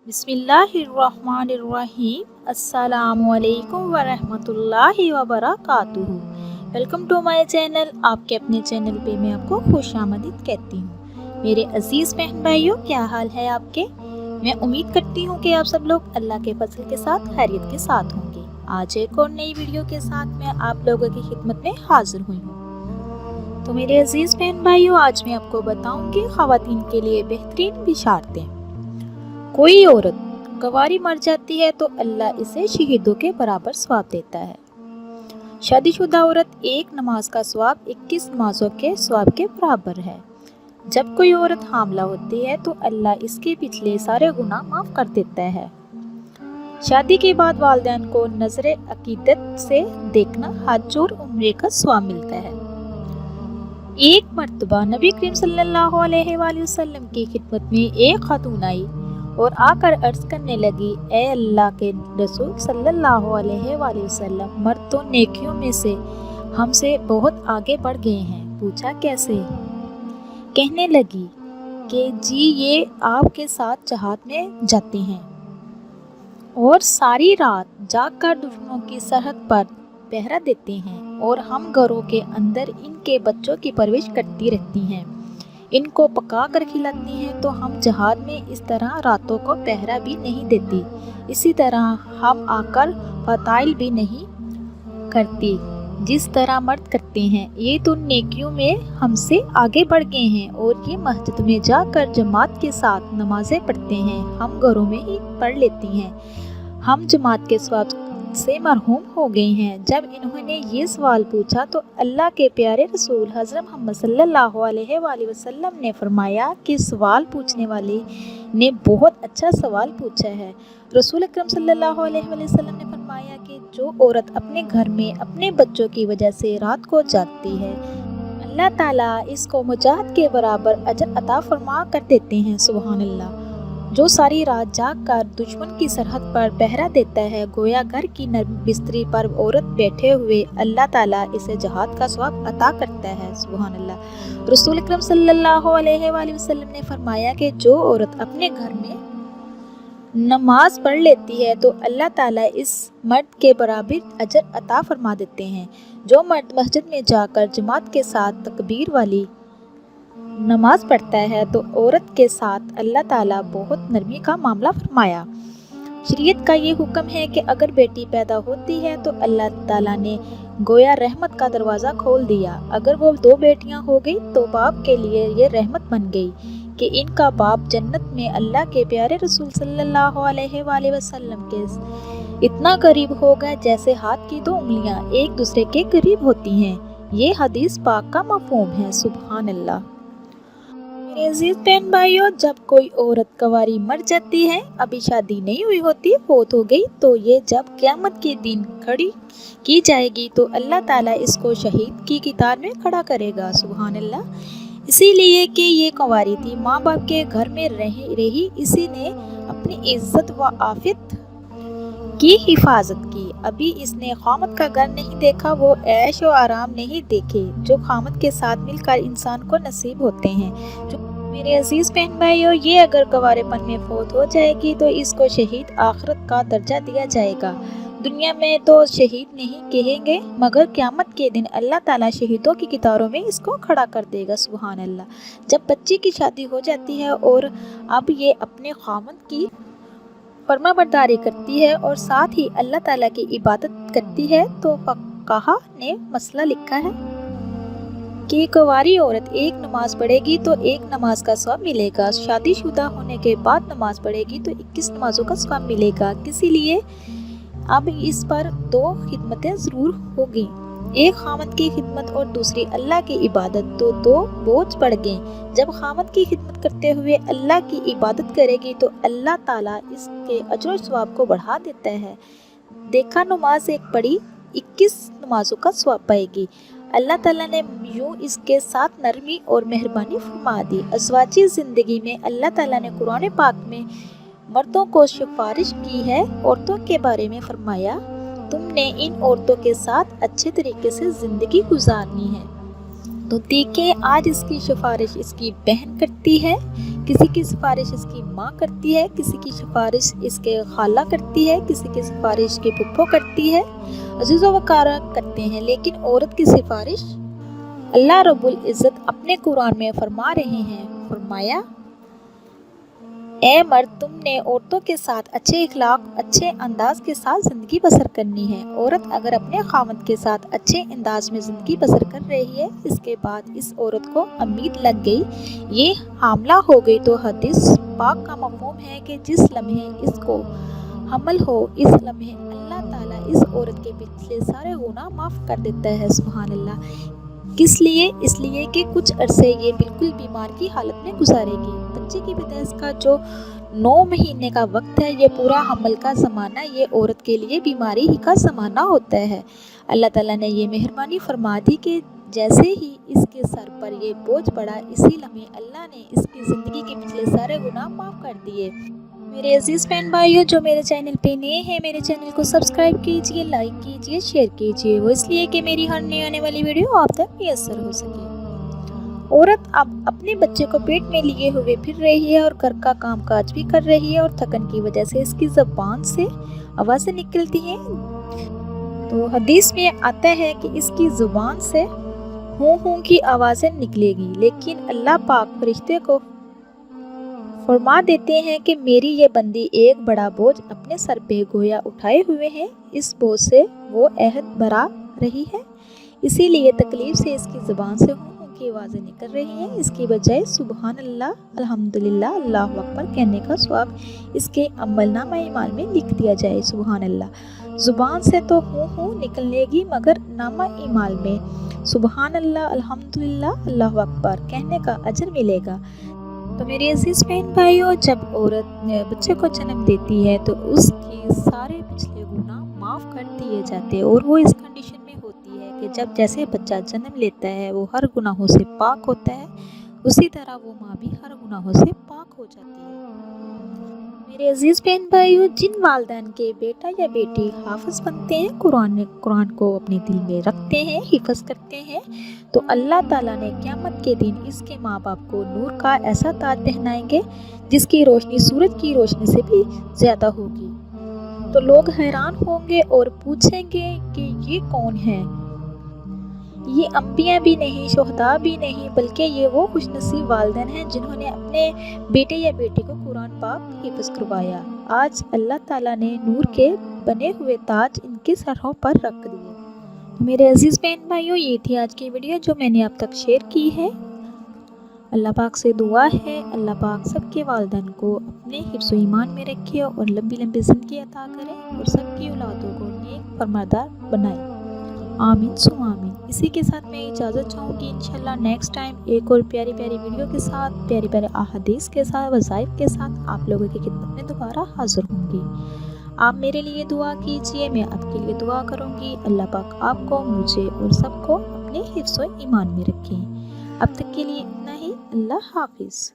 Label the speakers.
Speaker 1: बिस्मिल्लाहिर्रहमानिर्रहीम अस्सलामुअलैकुम वरहमतुल्लाहि वबरकातुहू। Welcome to my channel. आपके अपने चैनल पे मैं आपको खुशामदीद कहती हूँ। मेरे अजीज़ बहन भाइयों, क्या हाल है आपके? मैं उम्मीद करती हूँ कि आप सब लोग अल्लाह के फजल के साथ खैरियत के साथ होंगे। आज एक और नई वीडियो के साथ मैं आप लोगों की खिदमत में हाजिर हुई हूँ। तो मेरे अजीज़ बहन भाइयों, आज मैं आपको बताऊँगी ख़वातीन के लिए बेहतरीन बिशारतें। कोई औरत गवारी मर जाती है तो अल्लाह इसे शहीदों के बराबर सवाब देता है। शादीशुदा औरत एक नमाज का सवाब 21 नमाजों के सवाब के बराबर है। जब कोई औरत हामला होती है तो अल्लाह इसके पिछले सारे गुनाह माफ कर देता है। शादी के बाद वालिदैन को नजर अकीदत से देखना हज और उम्रे का सवाब मिलता है। एक मर्तबा नबी करीम सल्लल्लाहु अलैहि वसल्लम की खिदमत में एक खातून आई और आकर अर्ज करने लगी, ए अल्लाह के रसूल सल्लल्लाहु अलैहि वसल्लम, मर्द तो नेकियों में से हमसे बहुत आगे बढ़ गए हैं। पूछा कैसे? कहने लगी कि जी ये आपके साथ जहाद में जाते हैं और सारी रात जागकर दुश्मनों की सरहद पर पहरा देते हैं और हम घरों के अंदर इनके बच्चों की परवरिश करती रहती हैं, इनको पका कर खिलाती हैं, तो हम जहाद में इस तरह रातों को पहरा भी नहीं देती, इसी तरह हम आकर फताइल भी नहीं करती जिस तरह मर्द करते हैं। ये तो नेकियों में हमसे आगे बढ़ गए हैं और ये मस्जिद में जाकर जमात के साथ नमाजें पढ़ते हैं, हम घरों में ही पढ़ लेती हैं, हम जमात के सवाब से मरहूम हो गई हैं। जब इन्होंने ये सवाल पूछा तो अल्लाह के प्यारे रसूल हज़रत मोहम्मद सल्लल्लाहु अलैहि वसल्लम ने फरमाया कि सवाल पूछने वाले ने बहुत अच्छा सवाल पूछा है। रसूल अकरम सल्लल्लाहु अलैहि वसल्लम ने फरमाया कि जो औरत अपने घर में अपने बच्चों की वजह से रात को जागती है, अल्लाह ताला इसको मुजाहिद के बराबर अजर अता फरमा कर देते हैं। सुभान अल्लाह। जो सारी रात जाग कर दुश्मन की सरहद पर पहरा देता है, गोया घर की नरम बिस्तरी पर औरत बैठे हुए अल्लाह ताला इसे जहाद का सवाब अता करता है। सुभान अल्लाह। रसूल अकरम सल्लल्लाहु अलैहि वसल्लम ने फरमाया कि जो औरत अपने घर में नमाज पढ़ लेती है तो अल्लाह ताला इस मर्द के बराबर अजर अता फरमा देते हैं। जो मर्द मस्जिद में जाकर जमात के साथ तकबीर वाली नमाज पढ़ता है तो औरत के साथ अल्लाह ताला बहुत नरमी का मामला फरमाया। शरीयत का ये हुक्म है कि अगर बेटी पैदा होती है तो अल्लाह ताला ने गोया रहमत का दरवाज़ा खोल दिया। अगर वो 2 बेटियां हो गई तो बाप के लिए ये रहमत बन गई कि इनका बाप जन्नत में अल्लाह के प्यारे रसूल सल्लल्लाहु अलैहि वसल्लम के इतना करीब होगा जैसे हाथ की 2 उंगलियां एक दूसरे के करीब होती हैं। ये हदीस पाक का मफ़हूम है। सुभान अल्लाह। मेरे अजीज बहन भाइयों, जब कोई औरत कंवारी मर जाती है, अभी शादी नहीं हुई होती, फौत हो गई, तो ये जब क़यामत के दिन खड़ी की जाएगी तो अल्लाह ताला इसको शहीद की कतार में खड़ा करेगा। सुभान अल्लाह। इसीलिए कि ये कंवारी थी, माँ बाप के घर में रही, इसी ने अपनी इज्जत व आफियत की हिफाजत की। अभी इसने खामद का घर नहीं देखा, वो ऐश और आराम नहीं देखे जो खामद के साथ मिलकर इंसान को नसीब होते हैं। जो मेरे अजीज बहन भाइयों, ये अगर गवारेपन में फौत हो जाएगी तो इसको शहीद आखिरत का दर्जा दिया जाएगा। दुनिया में तो शहीद नहीं कहेंगे, मगर क़यामत के दिन अल्लाह ताला शहीदों की कतारों में इसको खड़ा कर देगा। सुभान अल्लाह। जब बच्ची की शादी हो जाती है और अब ये अपने खामद की फरमाबरदारी करती है और साथ ही अल्लाह ताला की इबादत करती है, तो फक़हा ने मसला लिखा है कि कुंवारी औरत एक नमाज पढ़ेगी तो 1 नमाज का सवाब मिलेगा, शादीशुदा होने के बाद नमाज पढ़ेगी तो 21 नमाजों का सवाब मिलेगा। किसी लिए अब इस पर 2 खिदमतें ज़रूर होगी, एक खामद की खिदमत और दूसरी अल्लाह की इबादत, तो 2 बोझ पड़ गए। जब खामद की खिदमत करते हुए अल्लाह की इबादत करेगी तो अल्लाह ताला इसके अजर सवाब को बढ़ा देता है। देखा, नमाज एक पढ़ी 21 नमाजों का सवाब पाएगी। अल्लाह ताला ने यूँ इसके साथ नरमी और मेहरबानी फरमा दी। अज़वाजी ज़िंदगी में अल्लाह ताला ने कुरान पाक में मर्दों को सिफारिश की है। औरतों के बारे में फरमाया, तुमने इन औरतों के साथ अच्छे तरीके से ज़िंदगी गुजारनी है। تو دیکھیں آج اس کی سفارش اس کی بہن کرتی ہے، کسی کی سفارش اس کی ماں کرتی ہے، کسی کی سفارش اس کے خالہ کرتی ہے، کسی کی سفارش اس کی پھپھو کرتی ہے، عزیز و وقارہ کرتے ہیں، لیکن عورت کی سفارش اللہ رب العزت اپنے قرآن میں فرما رہے ہیں، فرمایا اے مرد تم نے عورتوں کے ساتھ اچھے اخلاق اچھے انداز کے ساتھ زندگی بسر کرنی ہے۔ عورت اگر اپنے خاوند کے ساتھ اچھے انداز میں زندگی بسر کر رہی ہے، اس کے بعد اس عورت کو امید لگ گئی یہ حاملہ ہو گئی، تو حدیث پاک کا مفہوم ہے کہ جس لمحے اس کو حمل ہو اس لمحے اللہ تعالیٰ اس عورت کے پچھلے سارے گناہ معاف کر دیتا ہے۔ سبحان اللہ۔ کس لیے؟ اس لیے کہ کچھ عرصے یہ بالکل بیمار کی حالت میں گزارے گی۔ بچے کی پیدائش کا جو 9 مہینے کا وقت ہے، یہ پورا حمل کا زمانہ یہ عورت کے لیے بیماری ہی کا زمانہ ہوتا ہے۔ اللہ تعالیٰ نے یہ مہربانی فرما دی کہ جیسے ہی اس کے سر پر یہ بوجھ پڑا، اسی لمحے اللہ نے اس کی زندگی کے پچھلے سارے گناہ معاف کر دیے۔ میرے عزیز بہن بھائیوں، جو میرے چینل پہ نئے ہیں، میرے چینل کو سبسکرائب کیجئے، لائک کیجئے، شیئر کیجئے، وہ اس لیے کہ میری ہر نئی آنے والی ویڈیو آپ تک میسر ہو سکے۔ عورت اب اپنے بچے کو پیٹ میں لیے ہوئے پھر رہی ہے اور گھر کا کام کاج بھی کر رہی ہے، اور تھکن کی وجہ سے اس کی زبان سے آوازیں نکلتی ہیں۔ تو حدیث میں آتا ہے کہ اس کی زبان سے ہوں ہوں کی آوازیں نکلے گی، لیکن اللہ پاک فرشتے کو فرما دیتے ہیں کہ میری یہ بندی ایک بڑا بوجھ اپنے سر پہ گویا اٹھائے ہوئے ہیں، اس بوجھ سے وہ عہد برا رہی ہے، اسی لیے تکلیف سے اس کی زبان سے ہوں ہوں کی آوازیں نکل رہی ہیں۔ اس کی بجائے سبحان اللہ، الحمدللہ، اللہ اکبر کہنے کا ثواب اس کے عمل نامہ اعمال میں لکھ دیا جائے۔ سبحان اللہ۔ زبان سے تو ہوں ہوں نکلنے گی، مگر نامہ اعمال میں سبحان اللہ، الحمدللہ، اللہ اکبر کہنے کا اجر ملے گا۔ تو میرے عزیز بہن بھائیوں، جب عورت بچے کو جنم دیتی ہے تو اس کی سارے پچھلے گناہ معاف کر دیے جاتے ہیں، اور وہ اس کنڈیشن میں ہوتی ہے کہ جب جیسے بچہ جنم لیتا ہے وہ ہر گناہوں سے پاک ہوتا ہے، اسی طرح وہ ماں بھی ہر گناہوں سے پاک ہو جاتی ہے۔ میرے عزیز بہن بھائیوں، جن والدین کے بیٹا یا بیٹی حافظ بنتے ہیں، قرآن کو اپنے دل میں رکھتے ہیں، حفظ کرتے ہیں، تو اللہ تعالیٰ نے قیامت کے دن اس کے ماں باپ کو نور کا ایسا تاج پہنائیں گے جس کی روشنی سورج کی روشنی سے بھی زیادہ ہوگی۔ تو لوگ حیران ہوں گے اور پوچھیں گے کہ یہ کون ہے؟ یہ انبیاء بھی نہیں، شہداء بھی نہیں، بلکہ یہ وہ خوش نصیب والدین ہیں جنہوں نے اپنے بیٹے یا بیٹی کو قرآن پاک حفظ کروایا۔ آج اللہ تعالیٰ نے نور کے بنے ہوئے تاج ان کے سروں پر رکھ دیے۔ میرے عزیز بہن بھائیوں، یہ تھی آج کی ویڈیو جو میں نے آپ تک شیئر کی ہے۔ اللہ پاک سے دعا ہے اللہ پاک سب کے والدین کو اپنے حفظ و ایمان میں رکھے اور لمبی لمبی زندگی عطا کرے، اور سب کی اولادوں کو نیک فرماندار بنائے، آمین ثم آمین۔ اسی کے ساتھ میں اجازت چاہوں گی، انشاءاللہ نیکسٹ ٹائم ایک اور پیاری پیاری ویڈیو کے ساتھ، پیاری پیاری احادیث کے ساتھ، وظائف کے ساتھ آپ لوگوں کی خدمت میں دوبارہ حاضر ہوں گی۔ آپ میرے لیے دعا کیجئے، میں آپ کے لیے دعا کروں گی۔ اللہ پاک آپ کو، مجھے اور سب کو اپنے حفظ و ایمان میں رکھیں۔ اب تک کے لیے اتنا ہی۔ اللہ حافظ۔